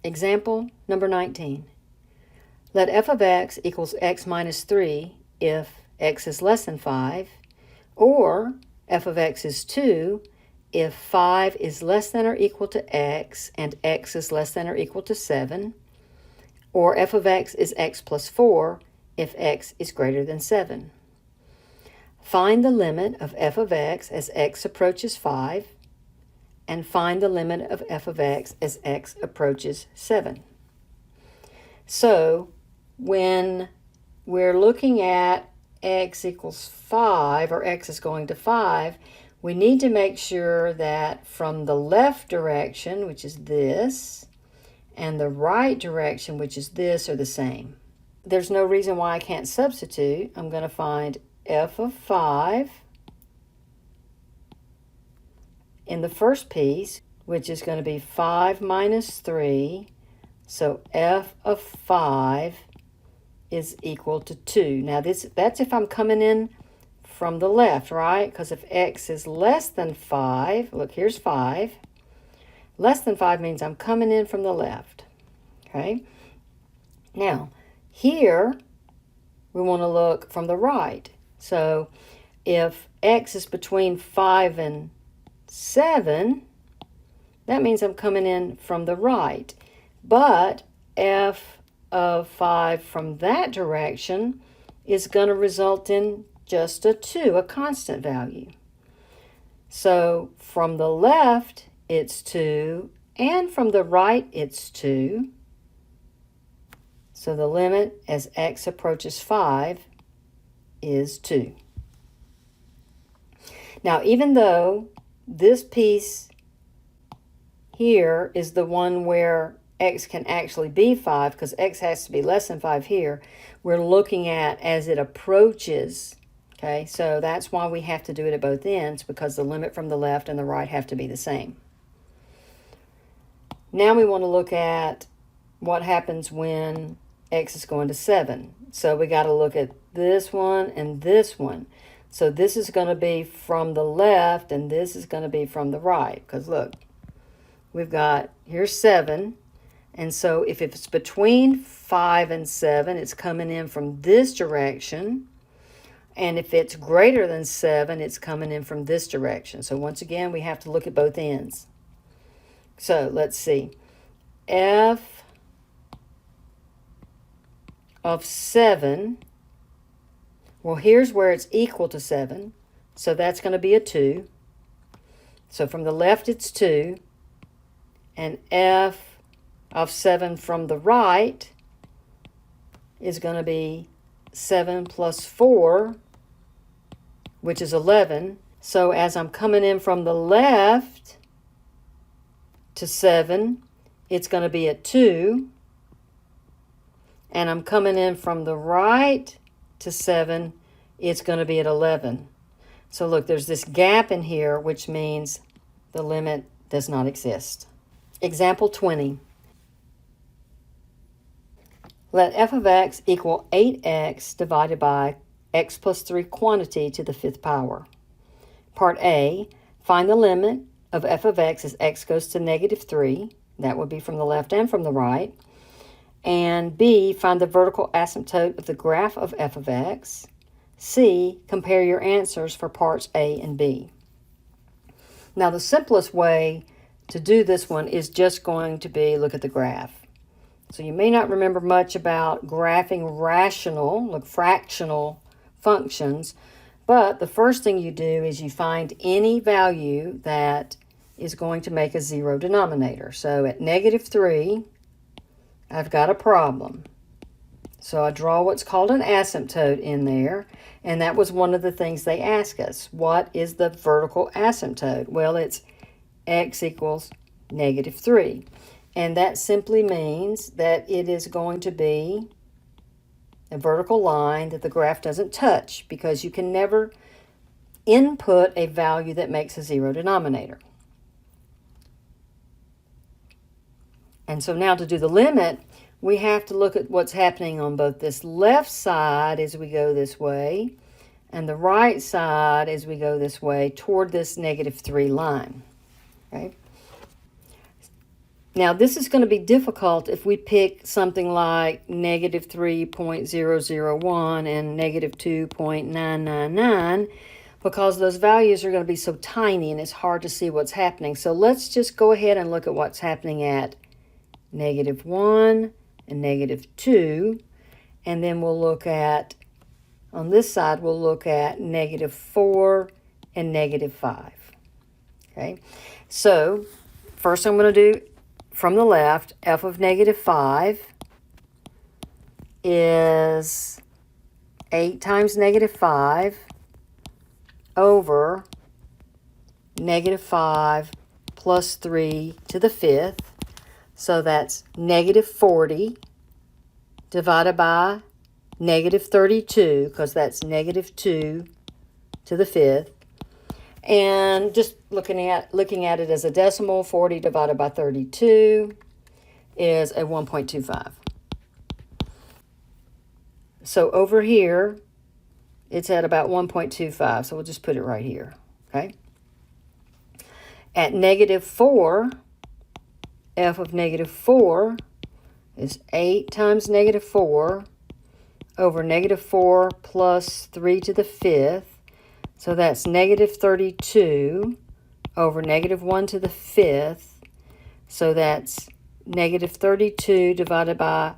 Example number 19. Let f of x equals x minus 3 if x is less than 5, or f of x is 2 if 5 is less than or equal to x and x is less than or equal to 7, or f of x is x plus 4 if x is greater than 7. Find the limit of f of x as x approaches 5, and find the limit of f of x as x approaches 7. So when we're looking at x equals 5, or x is going to 5, we need to make sure that from the left direction, which is this, and the right direction, which is this, are the same. There's no reason why I can't substitute. I'm going to find f of 5 in the first piece, which is going to be 5 minus 3. So f of 5 is equal to 2. Now that's if I'm coming in from the left, right? Because if x is less than 5, look, here's 5. Less than 5 means I'm coming in from the left. Okay? Now, here we want to look from the right. So if x is between 5 and 7, that means I'm coming in from the right. But f of 5 from that direction is going to result in just a 2, a constant value. So from the left, it's 2, and from the right, it's 2. So the limit as x approaches 5 is 2. Now, even though this piece here is the one where x can actually be 5, because x has to be less than 5 here, we're looking at as it approaches. Okay, so that's why we have to do it at both ends, because the limit from the left and the right have to be the same. Now we want to look at what happens when x is going to 7. So we got to look at this one and this one. So this is going to be from the left and this is going to be from the right, because look, we've got, here's 7. And so if it's between 5 and 7, it's coming in from this direction. And if it's greater than 7, it's coming in from this direction. So once again, we have to look at both ends. So let's see. F of 7, well, here's where it's equal to 7. So that's going to be a 2. So from the left, it's 2. And f of 7 from the right is going to be 7 plus 4, which is 11. So as I'm coming in from the left to 7, it's going to be at 2. And I'm coming in from the right to 7, it's going to be at 11. So look, there's this gap in here, which means the limit does not exist. Example 20. Let f of x equal 8x divided by x plus 3 quantity to the 5th power. Part A, find the limit of f of x as x goes to negative 3. That would be from the left and from the right. And B, find the vertical asymptote of the graph of f of x. C, compare your answers for parts A and B. Now, the simplest way to do this one is just going to be look at the graph. So you may not remember much about graphing rational, fractional functions, but the first thing you do is you find any value that is going to make a 0 denominator. So at negative 3, I've got a problem. So I draw what's called an asymptote in there, and that was one of the things they ask us. What is the vertical asymptote? Well, it's x equals negative 3. And that simply means that it is going to be a vertical line that the graph doesn't touch, because you can never input a value that makes a 0 denominator. And so now to do the limit, we have to look at what's happening on both this left side as we go this way and the right side as we go this way toward this negative 3 line. Okay? Now, this is going to be difficult if we pick something like negative 3.001 and negative 2.999, because those values are going to be so tiny and it's hard to see what's happening. So let's just go ahead and look at what's happening at negative 1 and negative 2. And then we'll look at, on this side, we'll look at negative 4 and negative 5. Okay, so first I'm going to do from the left, f of negative 5 is 8 times negative 5 over negative 5 plus 3 to the 5th. So that's negative 40 divided by negative 32, because that's negative 2 to the 5th. And just looking at it as a decimal, 40 divided by 32 is a 1.25. So over here, it's at about 1.25. So we'll just put it right here, okay? At negative 4, f of negative 4 is 8 times negative 4 over negative 4 plus 3 to the 5th. So that's negative 32 over negative 1 to the 5th. So that's negative 32 divided by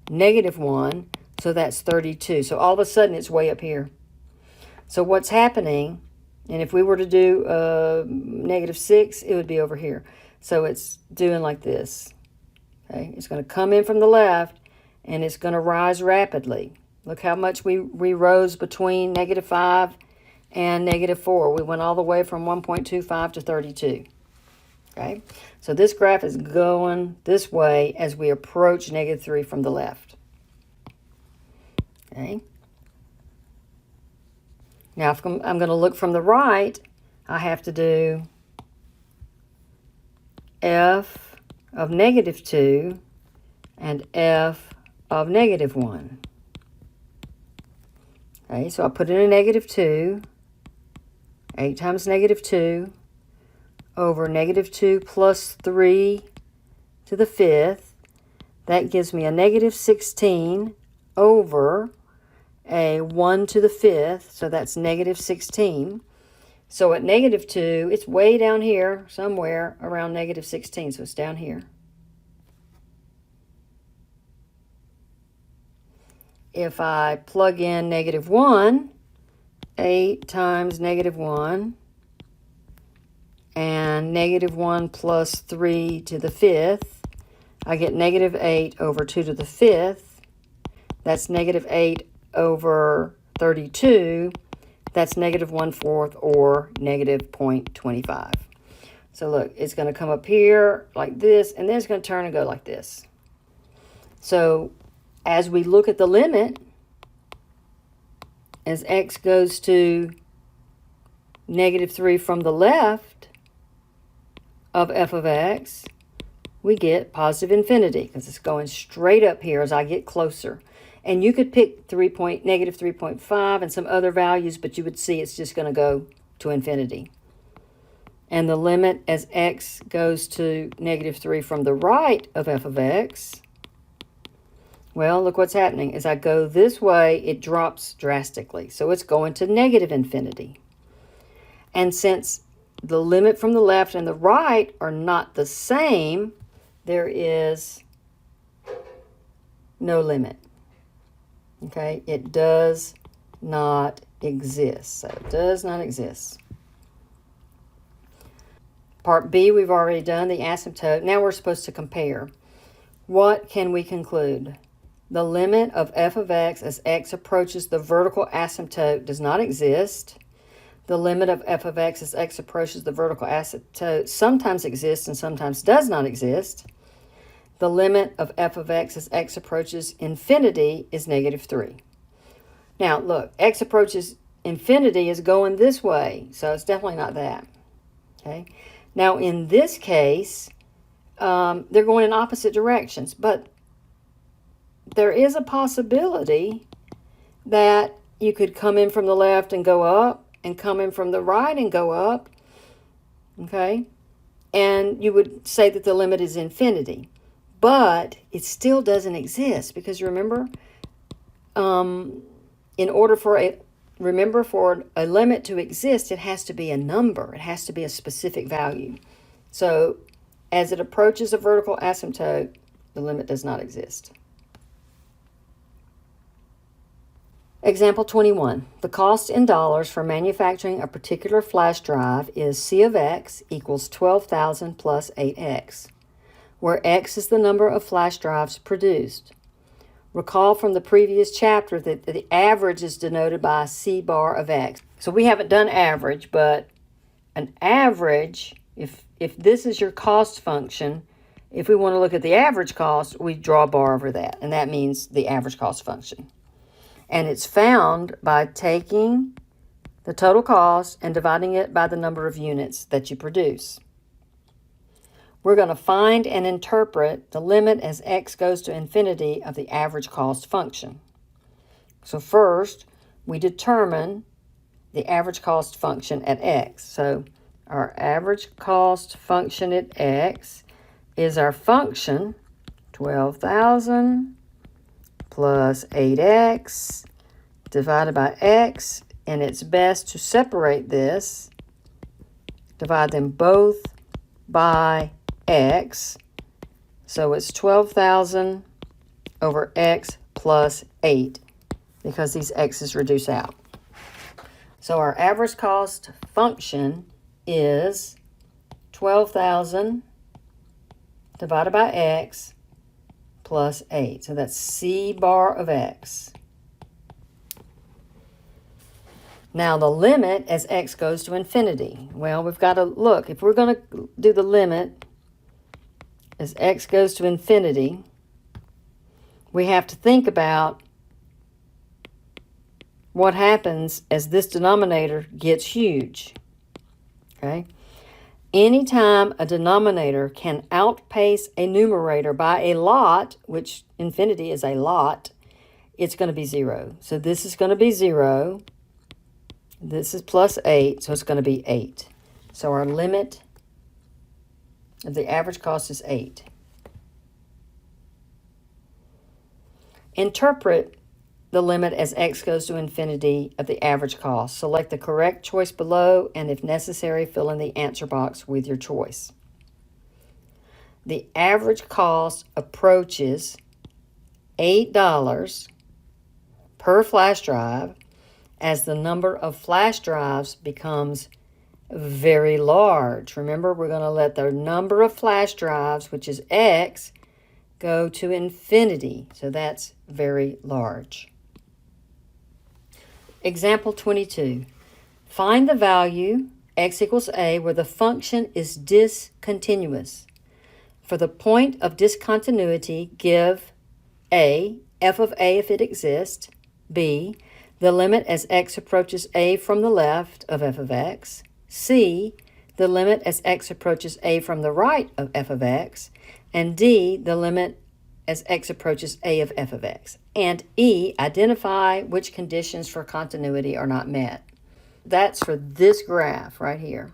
negative 1. So that's 32. So all of a sudden it's way up here. So what's happening, and if we were to do negative 6, it would be over here. So it's doing like this. Okay, it's going to come in from the left, and it's going to rise rapidly. Look how much we rose between negative 5 and negative 4. We went all the way from 1.25 to 32. Okay, so this graph is going this way as we approach negative 3 from the left. Okay. Now, if I'm going to look from the right, I have to do f of negative 2 and f of negative 1. Okay, so I put in a negative 2. 8 times negative 2 over negative 2 plus 3 to the 5th. That gives me a negative 16 over a 1 to the 5th. So that's negative 16. So at negative 2, it's way down here, somewhere around negative 16. So it's down here. If I plug in negative 1, 8 times negative 1, and negative 1 plus 3 to the 5th, I get negative 8 over 2 to the 5th. That's negative 8 over 32. That's negative 1/4, or negative 0.25. So look, it's going to come up here like this, and then it's going to turn and go like this. So as we look at the limit, as x goes to negative 3 from the left of f of x, we get positive infinity, because it's going straight up here as I get closer. And you could pick negative 3.5 and some other values, but you would see it's just going to go to infinity. And the limit as x goes to negative 3 from the right of f of x, well, look what's happening. As I go this way, it drops drastically. So it's going to negative infinity. And since the limit from the left and the right are not the same, there is no limit. Okay, it does not exist. So it does not exist. Part B, we've already done, the asymptote. Now we're supposed to compare. What can we conclude? The limit of f of x as x approaches the vertical asymptote does not exist. The limit of f of x as x approaches the vertical asymptote sometimes exists and sometimes does not exist. The limit of f of x as x approaches infinity is negative 3. Now, look, x approaches infinity is going this way, so it's definitely not that. Okay. Now, in this case, they're going in opposite directions, but there is a possibility that you could come in from the left and go up, and come in from the right and go up. Okay. and you would say that the limit is infinity. But it still doesn't exist because remember, in order for a limit to exist, it has to be a number. It has to be a specific value. So as it approaches a vertical asymptote, the limit does not exist. Example 21. The cost in dollars for manufacturing a particular flash drive is C of X equals 12,000 plus 8X, where X is the number of flash drives produced. Recall from the previous chapter that the average is denoted by C bar of X. So we haven't done average, but an average, if this is your cost function, if we want to look at the average cost, we draw a bar over that, and that means the average cost function. And it's found by taking the total cost and dividing it by the number of units that you produce. We're going to find and interpret the limit as x goes to infinity of the average cost function. So first, we determine the average cost function at x. So our average cost function at x is our function 12,000 plus 8x divided by x, and it's best to separate this, divide them both by x, so it's 12,000 over x plus 8 because these x's reduce out. So our average cost function is 12,000 divided by x plus 8. So that's C bar of x. Now the limit as x goes to infinity. Well, we've got to look. If we're going to do the limit as x goes to infinity, we have to think about what happens as this denominator gets huge. Okay? Anytime a denominator can outpace a numerator by a lot, which infinity is a lot, it's going to be 0. So this is going to be 0. This is plus 8, so it's going to be 8. So our limit of the average cost is 8. Interpret the limit as x goes to infinity of the average cost. Select the correct choice below, and if necessary, fill in the answer box with your choice. The average cost approaches $8 per flash drive as the number of flash drives becomes very large. Remember, we're going to let the number of flash drives, which is x, go to infinity. So that's very large. Example 22. Find the value x equals a where the function is discontinuous. For the point of discontinuity, give a, f of a if it exists, b, the limit as x approaches a from the left of f of x, c, the limit as x approaches a from the right of f of x, and d, the limit as x approaches a of f of x. And E, identify which conditions for continuity are not met. That's for this graph right here.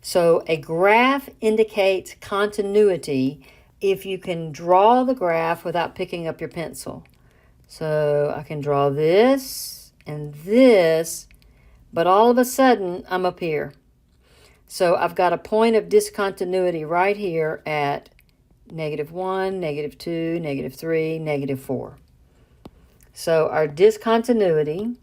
So a graph indicates continuity if you can draw the graph without picking up your pencil. So I can draw this and this, but all of a sudden I'm up here. So I've got a point of discontinuity right here at -1, -2, -3, -4. So our discontinuity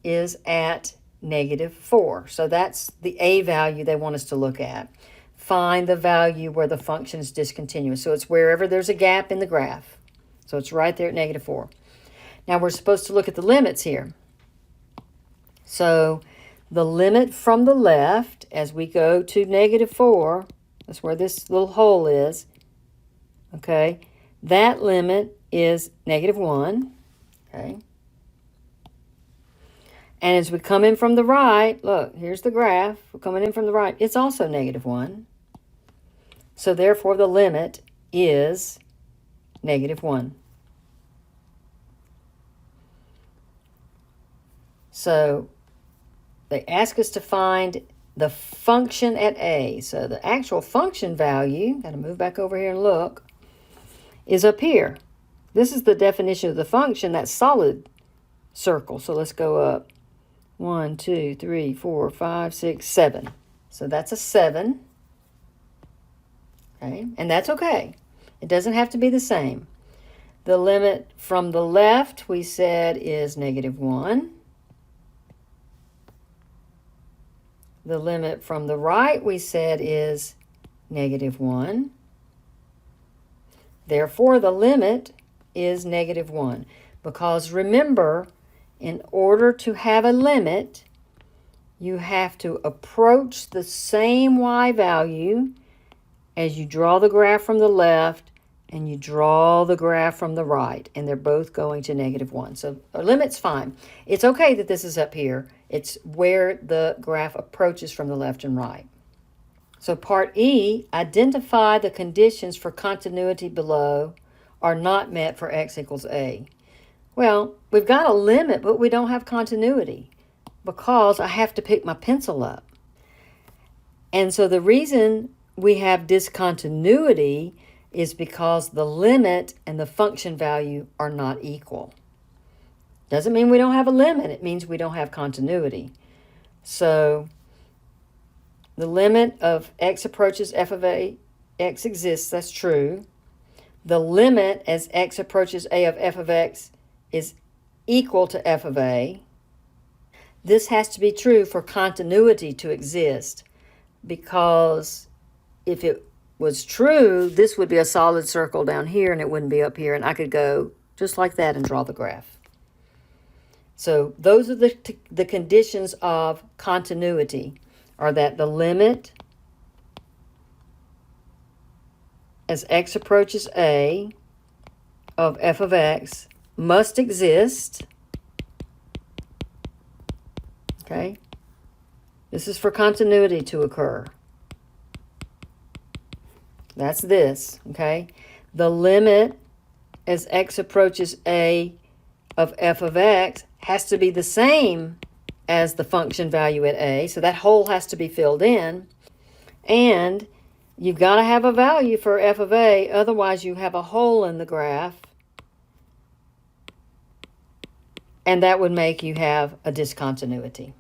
is at -4. So that's the A value they want us to look at. Find the value where the function is discontinuous. So it's wherever there's a gap in the graph. So it's right there at -4. Now we're supposed to look at the limits here. So the limit from the left as we go to -4, that's where this little hole is, okay? That limit is -1, okay? And as we come in from the right, look, here's the graph. We're coming in from the right. It's also -1. So therefore, the limit is -1. So they ask us to find the function at A. So the actual function value, got to move back over here and look, is up here. This is the definition of the function, that solid circle. So let's go up. 1, 2, 3, 4, 5, 6, 7. So that's a 7. Okay, and that's okay. It doesn't have to be the same. The limit from the left, we said, is -1. The limit from the right, we said, is -1. Therefore, the limit is -1. Because remember, in order to have a limit, you have to approach the same y value as you draw the graph from the left and you draw the graph from the right, and they're both going to -1. So a limit's fine. It's okay that this is up here. It's where the graph approaches from the left and right. So part E, identify the conditions for continuity below are not met for x equals A. Well, we've got a limit, but we don't have continuity because I have to pick my pencil up. And so the reason we have discontinuity is because the limit and the function value are not equal. Doesn't mean we don't have a limit. It means we don't have continuity. So the limit of x approaches f of a, x exists, that's true. The limit as x approaches a of f of x is equal to f of a. This has to be true for continuity to exist, because if it was true, this would be a solid circle down here and it wouldn't be up here, and I could go just like that and draw the graph. So those are the conditions of continuity, are that the limit as x approaches a of f of x must exist. Okay? This is for continuity to occur. That's this, okay? The limit as x approaches a of f of x has to be the same as the function value at a, so that hole has to be filled in. And you've got to have a value for f of a, otherwise you have a hole in the graph, and that would make you have a discontinuity.